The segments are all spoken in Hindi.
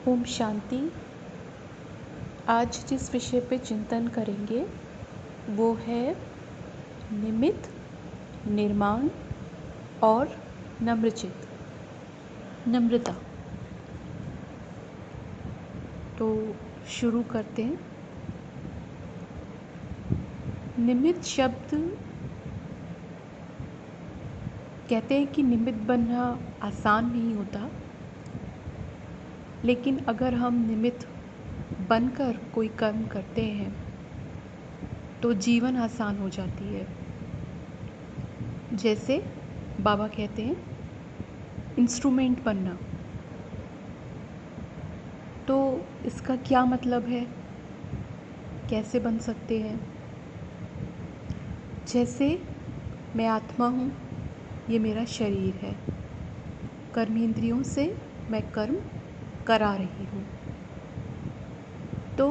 ओम शांति। आज जिस विषय पे चिंतन करेंगे वो है निमित्त, निर्माण और नम्रचित्त, नम्रता। तो शुरू करते हैं। निमित्त शब्द कहते हैं कि निमित्त बनना आसान नहीं होता, लेकिन अगर हम निमित्त बनकर कोई कर्म करते हैं तो जीवन आसान हो जाती है। जैसे बाबा कहते हैं इंस्ट्रूमेंट बनना। तो इसका क्या मतलब है, कैसे बन सकते हैं? जैसे मैं आत्मा हूँ, ये मेरा शरीर है, कर्मेंद्रियों से मैं कर्म करा रही हूँ। तो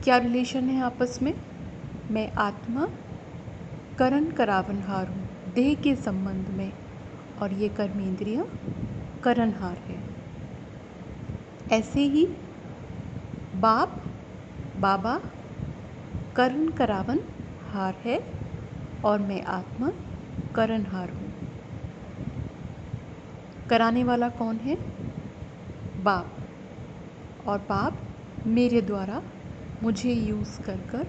क्या रिलेशन है आपस में? मैं आत्मा करण करावनहार हूँ देह के संबंध में, और ये कर्मेंद्रियाँ करणहार है। ऐसे ही बाबा करण करावन हार है और मैं आत्मा करणहार हूँ। कराने वाला कौन है? बाप। और बाप मेरे द्वारा मुझे यूज़ कर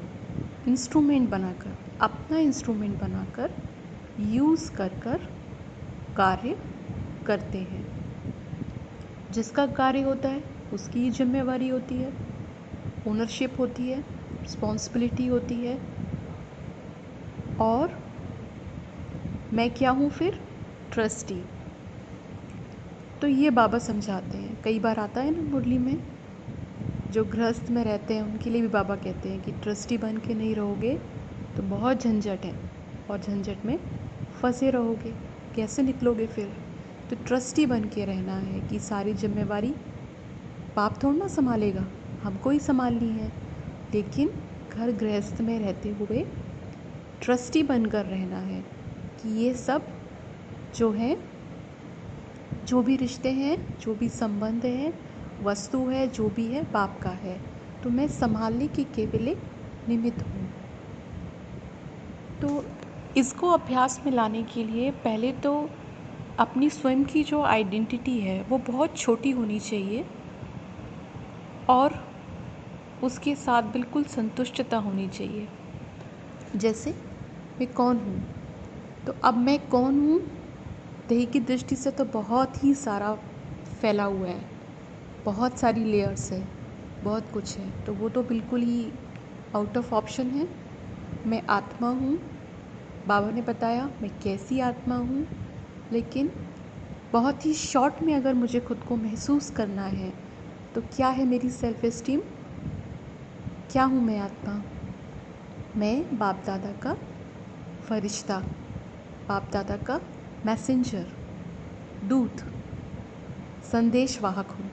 इंस्ट्रूमेंट बनाकर, अपना इंस्ट्रूमेंट बनाकर यूज़ कर कार्य करते हैं। जिसका कार्य होता है उसकी ही जिम्मेवारी होती है, ओनरशिप होती है, रिस्पॉन्सिबिलिटी होती है। और मैं क्या हूँ फिर? ट्रस्टी। तो ये बाबा समझाते हैं। कई बार आता है ना मुरली में, जो गृहस्थ में रहते हैं उनके लिए भी बाबा कहते हैं कि ट्रस्टी बन के नहीं रहोगे तो बहुत झंझट है और झंझट में फंसे रहोगे, कैसे निकलोगे फिर? तो ट्रस्टी बन के रहना है कि सारी जिम्मेवारी बाप थोड़ा ना संभालेगा, हमको ही संभालनी है। लेकिन घर गृहस्थ में रहते हुए ट्रस्टी बनकर रहना है कि ये सब जो है, जो भी रिश्ते हैं, जो भी संबंध है, वस्तु है, जो भी है बाप का है, तो मैं संभालने की केवल एक निमित्त हूँ। तो इसको अभ्यास में लाने के लिए पहले तो अपनी स्वयं की जो आइडेंटिटी है वो बहुत छोटी होनी चाहिए और उसके साथ बिल्कुल संतुष्टता होनी चाहिए। जैसे मैं कौन हूँ? तो अब मैं कौन हूँ देह की दृष्टि से तो बहुत ही सारा फैला हुआ है, बहुत सारी लेयर्स है, बहुत कुछ है। तो वो तो बिल्कुल ही आउट ऑफ ऑप्शन है। मैं आत्मा हूँ, बाबा ने बताया मैं कैसी आत्मा हूँ। लेकिन बहुत ही शॉर्ट में अगर मुझे खुद को महसूस करना है तो क्या है मेरी सेल्फ एस्टीम? क्या हूँ मैं आत्मा? मैं बाप दादा का फरिश्ता, बाप दादा का मैसेंजर, दूत, संदेश वाहक हूँ।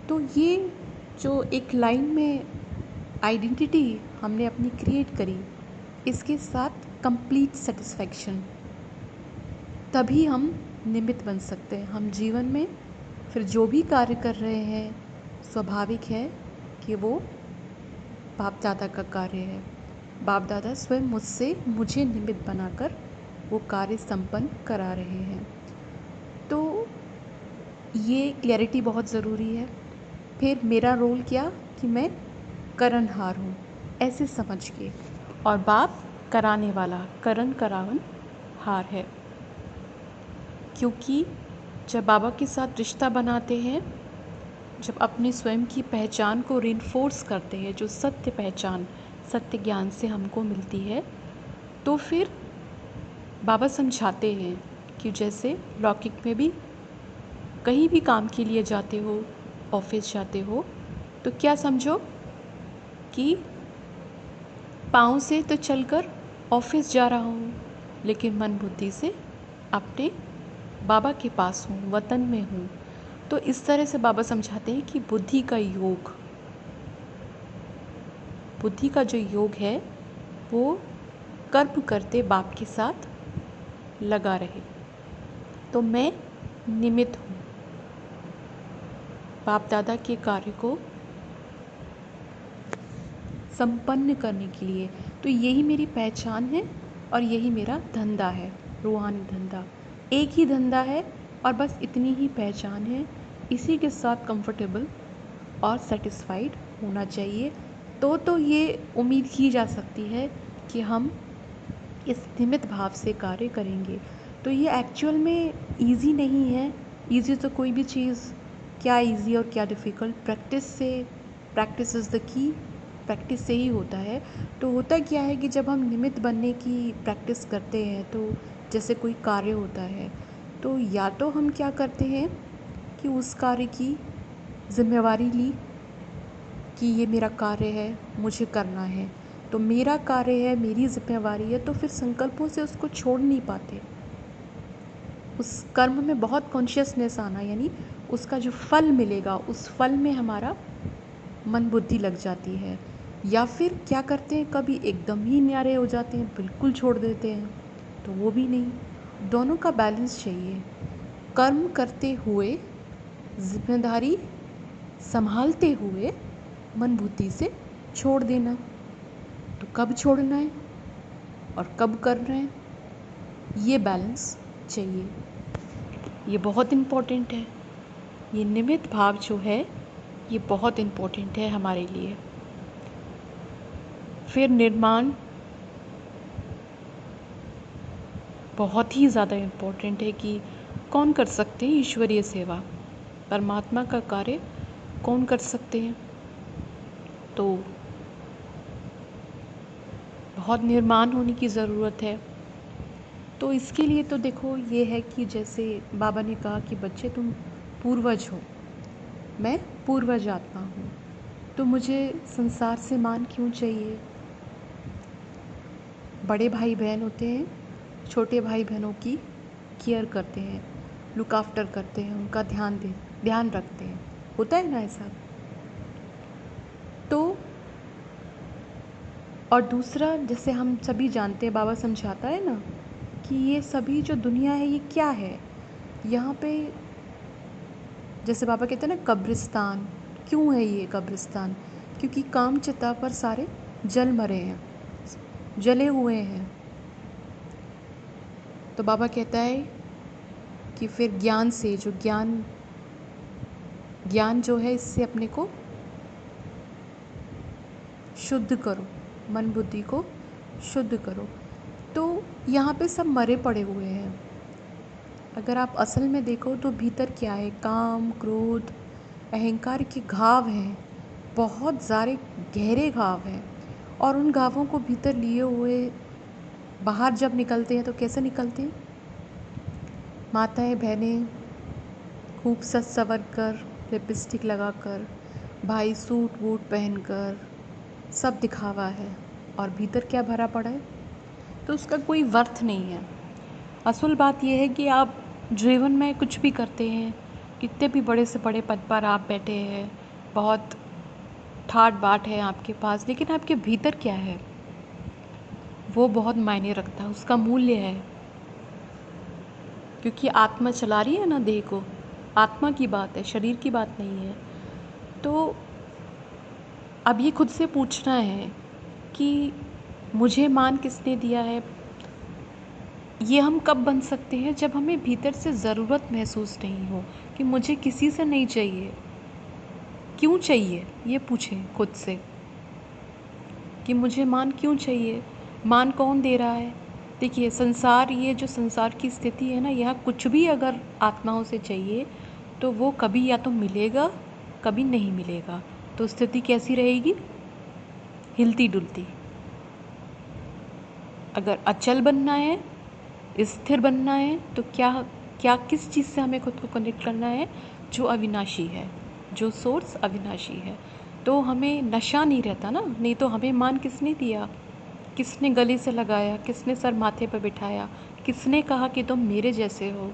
तो ये जो एक लाइन में आइडेंटिटी हमने अपनी क्रिएट करी, इसके साथ कंप्लीट सेटिस्फैक्शन, तभी हम निमित्त बन सकते हैं। हम जीवन में फिर जो भी कार्य कर रहे हैं, स्वाभाविक है कि वो बाप दादा का कार्य है। बाप दादा स्वयं मुझे निमित्त बनाकर वो कार्य संपन्न करा रहे हैं। तो ये क्लैरिटी बहुत ज़रूरी है। फिर मेरा रोल क्या कि मैं करणहार हूँ, ऐसे समझ के, और बाप कराने वाला, करण करावन हार है। क्योंकि जब बाबा के साथ रिश्ता बनाते हैं, जब अपनी स्वयं की पहचान को रिइंफोर्स करते हैं, जो सत्य पहचान, सत्य ज्ञान से हमको मिलती है, तो फिर बाबा समझाते हैं कि जैसे लौकिक में भी कहीं भी काम के लिए जाते हो, ऑफिस जाते हो, तो क्या समझो कि पाँव से तो चलकर ऑफिस जा रहा हूँ, लेकिन मन बुद्धि से अपने बाबा के पास हूँ, वतन में हूँ। तो इस तरह से बाबा समझाते हैं कि बुद्धि का जो योग है वो कर्म करते बाप के साथ लगा रहे। तो मैं निमित्त हूँ, बाप दादा के कार्य को संपन्न करने के लिए। तो यही मेरी पहचान है और यही मेरा धंधा है, रूहानी धंधा। एक ही धंधा है और बस इतनी ही पहचान है। इसी के साथ कंफर्टेबल और सेटिस्फाइड होना चाहिए। तो ये उम्मीद की जा सकती है कि हम इस निमित्त भाव से कार्य करेंगे। तो ये एक्चुअल में ईज़ी नहीं है। ईज़ी तो कोई भी चीज़, क्या ईज़ी और क्या difficult, practice is the key, practice से ही होता है। तो होता क्या है कि जब हम निमित्त बनने की प्रैक्टिस करते हैं, तो जैसे कोई कार्य होता है, तो या तो हम क्या करते हैं कि उस कार्य की जिम्मेवारी ली कि ये मेरा कार्य है, मुझे करना है, तो मेरा कार्य है, मेरी जिम्मेवारी है, तो फिर संकल्पों से उसको छोड़ नहीं पाते। उस कर्म में बहुत कॉन्शियसनेस आना, यानी उसका जो फल मिलेगा, उस फल में हमारा मन बुद्धि लग जाती है। या फिर क्या करते हैं, कभी एकदम ही न्यारे हो जाते हैं, बिल्कुल छोड़ देते हैं, तो वो भी नहीं। दोनों का बैलेंस चाहिए। कर्म करते हुए, जिम्मेदारी संभालते हुए मन बुद्धि से छोड़ देना। तो कब छोड़ना है और कब करना है, ये बैलेंस चाहिए। ये बहुत इम्पोर्टेंट है। ये निमित्त भाव जो है, ये बहुत इम्पोर्टेंट है हमारे लिए। फिर निर्माण बहुत ही ज़्यादा इम्पोर्टेंट है कि कौन कर सकते हैं ईश्वरीय सेवा, परमात्मा का कार्य कौन कर सकते हैं। तो बहुत निर्माण होने की ज़रूरत है। तो इसके लिए तो देखो ये है कि जैसे बाबा ने कहा कि बच्चे तुम पूर्वज हो, मैं पूर्वज आत्मा हूँ, तो मुझे संसार से मान क्यों चाहिए। बड़े भाई बहन होते हैं, छोटे भाई बहनों की केयर करते हैं, लुक आफ्टर करते हैं, उनका ध्यान रखते हैं, होता है ना ऐसा। तो और दूसरा, जैसे हम सभी जानते हैं, बाबा समझाता है ना कि ये सभी जो दुनिया है, ये क्या है। यहाँ पे जैसे बाबा कहते हैं ना, कब्रिस्तान। क्यों है ये कब्रिस्तान? क्योंकि काम चिता पर सारे जल मरे हैं, जले हुए हैं। तो बाबा कहता है कि फिर ज्ञान से, जो ज्ञान जो है, इससे अपने को शुद्ध करो, मन बुद्धि को शुद्ध करो। तो यहाँ पे सब मरे पड़े हुए हैं। अगर आप असल में देखो तो भीतर क्या है, काम, क्रोध, अहंकार के घाव हैं, बहुत सारे गहरे घाव हैं। और उन घावों को भीतर लिए हुए बाहर जब निकलते हैं तो कैसे निकलते हैं? माताएं बहनें खूब सज संवर कर, लिपस्टिक लगाकर, भाई सूट वूट पहनकर, सब दिखावा है, और भीतर क्या भरा पड़ा है, तो उसका कोई वर्थ नहीं है। असल बात यह है कि आप जीवन में कुछ भी करते हैं, कितने भी बड़े से बड़े पद पर आप बैठे हैं, बहुत ठाट बाट है आपके पास, लेकिन आपके भीतर क्या है, वो बहुत मायने रखता है, उसका मूल्य है। क्योंकि आत्मा चला रही है ना देह को, आत्मा की बात है, शरीर की बात नहीं है। तो अब ये खुद से पूछना है कि मुझे मान किसने दिया है। ये हम कब बन सकते हैं? जब हमें भीतर से ज़रूरत महसूस नहीं हो कि मुझे किसी से नहीं चाहिए। क्यों चाहिए, ये पूछें खुद से कि मुझे मान क्यों चाहिए, मान कौन दे रहा है। देखिए संसार, ये जो संसार की स्थिति है ना, यहाँ कुछ भी अगर आत्माओं से चाहिए तो वो कभी या तो मिलेगा, कभी नहीं मिलेगा। तो स्थिति कैसी रहेगी? हिलती डुलती। अगर अचल बनना है, स्थिर बनना है, तो क्या किस चीज़ से हमें खुद को कनेक्ट करना है? जो अविनाशी है, जो सोर्स अविनाशी है। तो हमें नशा नहीं रहता ना। नहीं तो हमें मान किसने दिया, किसने गले से लगाया, किसने सर माथे पर बिठाया, किसने कहा कि तुम मेरे जैसे हो?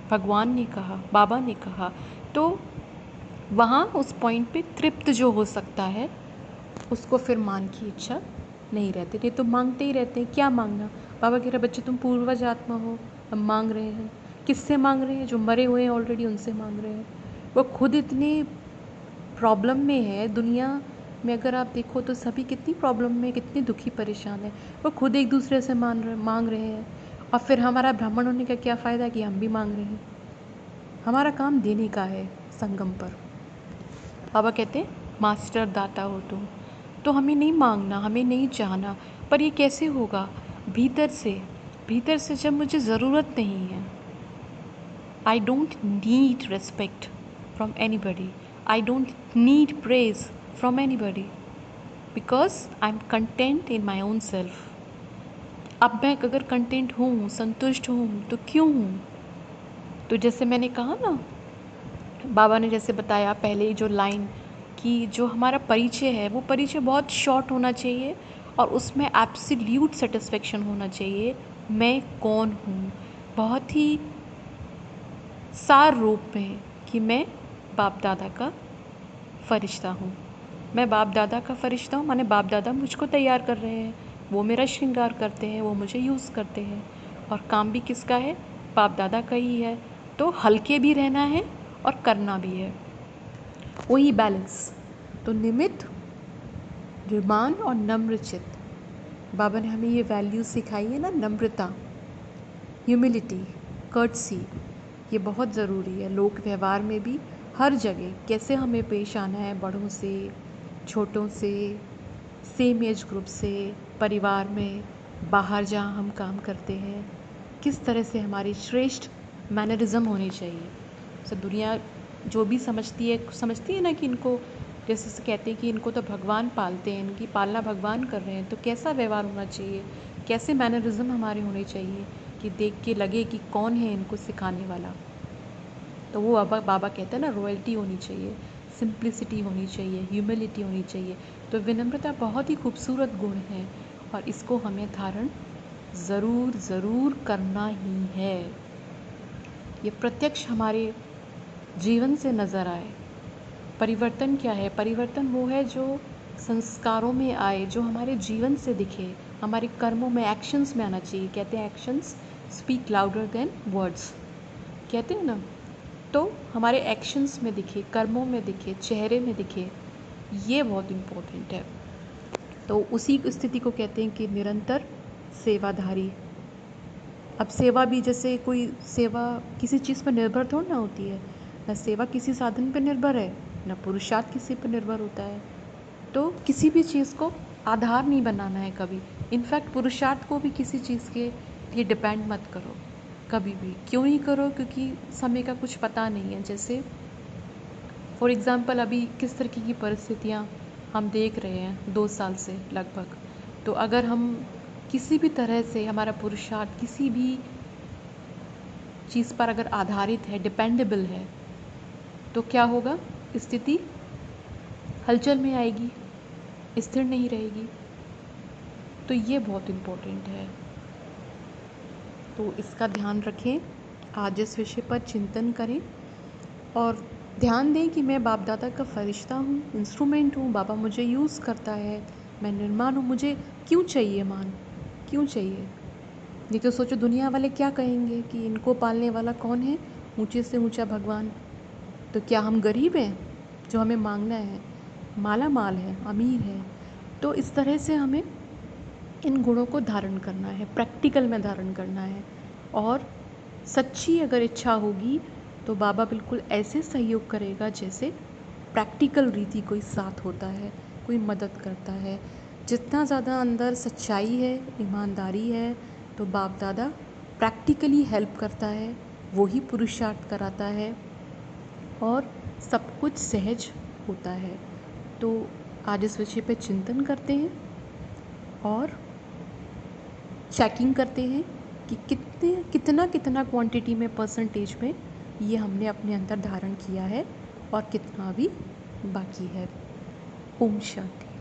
भगवान ने कहा, बाबा ने कहा। तो वहाँ उस पॉइंट पे तृप्त जो हो सकता है, उसको फिर मान की इच्छा नहीं रहती। नहीं तो मांगते ही रहते हैं। क्या मांगना? बाबा कह रहे बच्चे तुम पूर्वज आत्मा हो, हम मांग रहे हैं। किससे मांग रहे हैं? जो मरे हुए हैं ऑलरेडी, उनसे मांग रहे हैं। वो खुद इतने प्रॉब्लम में है। दुनिया में अगर आप देखो तो सभी कितनी प्रॉब्लम में, कितनी दुखी परेशान है। वो खुद एक दूसरे से मांग रहे हैं, और फिर हमारा ब्राह्मण होने का क्या फ़ायदा कि हम भी मांग रहे हैं। हमारा काम देने का है संगम पर। बाबा कहते हैं मास्टर दाता हो तुम, तो हमें नहीं मांगना, हमें नहीं चाहना। पर ये कैसे होगा? भीतर से जब मुझे ज़रूरत नहीं है। I don't need respect from anybody. I don't need praise from anybody because I'm content in my own self. अब मैं अगर कंटेंट हूँ, संतुष्ट हूँ, तो क्यों हूँ? तो जैसे मैंने कहा ना, बाबा ने जैसे बताया पहले जो लाइन कि जो हमारा परिचय है वो परिचय बहुत शॉर्ट होना चाहिए और उसमें एब्सोल्यूट सेटिस्फेक्शन होना चाहिए। मैं कौन हूँ, बहुत ही सार रूप में कि मैं बाप दादा का फरिश्ता हूँ। मैं बाप दादा का फरिश्ता हूँ, माने बाप दादा मुझको तैयार कर रहे हैं, वो मेरा श्रृंगार करते हैं, वो मुझे यूज़ करते हैं, और काम भी किसका है? बाप दादा का ही है। तो हल्के भी रहना है और करना भी है, वही बैलेंस। तो निमित्त, ऋमान और नम्रचित्त, बाबा ने हमें ये वैल्यूज़ सिखाई है ना, नम्रता, ह्यूमिलिटी, कर्टसी, ये बहुत ज़रूरी है। लोक व्यवहार में भी हर जगह कैसे हमें पेश आना है, बड़ों से, छोटों से, सेम एज ग्रुप से, परिवार में, बाहर जहाँ हम काम करते हैं, किस तरह से हमारी श्रेष्ठ मैनरिज़म होनी चाहिए। सब दुनिया जो भी समझती है ना कि इनको, जैसे कहते हैं कि इनको तो भगवान पालते हैं, इनकी पालना भगवान कर रहे हैं, तो कैसा व्यवहार होना चाहिए, कैसे मैनरिज़म हमारे होने चाहिए कि देख के लगे कि कौन है इनको सिखाने वाला। तो वो बाबा कहते हैं ना, रॉयल्टी होनी चाहिए, सिंप्लिसिटी होनी चाहिए, ह्यूमिलिटी होनी चाहिए। तो विनम्रता बहुत ही खूबसूरत गुण है और इसको हमें धारण ज़रूर करना ही है। ये प्रत्यक्ष हमारे जीवन से नज़र आए। परिवर्तन क्या है? परिवर्तन वो है जो संस्कारों में आए, जो हमारे जीवन से दिखे, हमारे कर्मों में, एक्शंस में आना चाहिए। कहते हैं actions speak louder than words, कहते हैं ना। तो हमारे एक्शंस में दिखे, कर्मों में दिखे, चेहरे में दिखे, ये बहुत इम्पोर्टेंट है। तो उसी स्थिति को कहते हैं कि निरंतर सेवाधारी। अब सेवा भी, जैसे कोई सेवा किसी चीज़ पर निर्भर थोड़ी ना होती है, ना सेवा किसी साधन पर निर्भर है, ना पुरुषार्थ किसी पर निर्भर होता है। तो किसी भी चीज़ को आधार नहीं बनाना है कभी। इनफैक्ट पुरुषार्थ को भी किसी चीज़ के लिए डिपेंड मत करो कभी भी। क्यों नहीं करो? क्योंकि समय का कुछ पता नहीं है। जैसे फॉर एग्ज़ाम्पल अभी किस तरीके की परिस्थितियाँ हम देख रहे हैं 2 साल से लगभग। तो अगर हम किसी भी तरह से, हमारा पुरुषार्थ किसी भी चीज़ पर अगर आधारित है, डिपेंडेबल है, तो क्या होगा? स्थिति हलचल में आएगी, स्थिर नहीं रहेगी। तो ये बहुत इम्पोर्टेंट है। तो इसका ध्यान रखें, आज इस विषय पर चिंतन करें और ध्यान दें कि मैं बाप दादा का फरिश्ता हूँ, इंस्ट्रूमेंट हूँ। बाबा मुझे यूज़ करता है, मैं निर्माण हूँ। मुझे क्यों चाहिए मान? क्यों चाहिए? नहीं तो सोचो दुनिया वाले क्या कहेंगे कि इनको पालने वाला कौन है? ऊंचे से ऊंचा भगवान। तो क्या हम गरीब हैं जो हमें मांगना है? माला माल है, अमीर है। तो इस तरह से हमें इन गुणों को धारण करना है, प्रैक्टिकल में धारण करना है। और सच्ची अगर इच्छा होगी तो बाबा बिल्कुल ऐसे सहयोग करेगा जैसे प्रैक्टिकल रीति कोई साथ होता है, कोई मदद करता है। जितना ज़्यादा अंदर सच्चाई है, ईमानदारी है, तो बाप दादा प्रैक्टिकली हेल्प करता है, वही पुरुषार्थ कराता है और सब कुछ सहज होता है। तो आज इस विषय पे चिंतन करते हैं और चेकिंग करते हैं कि कितना क्वांटिटी में, परसेंटेज में ये हमने अपने अंदर धारण किया है और कितना भी बाकी है। ओम शांति।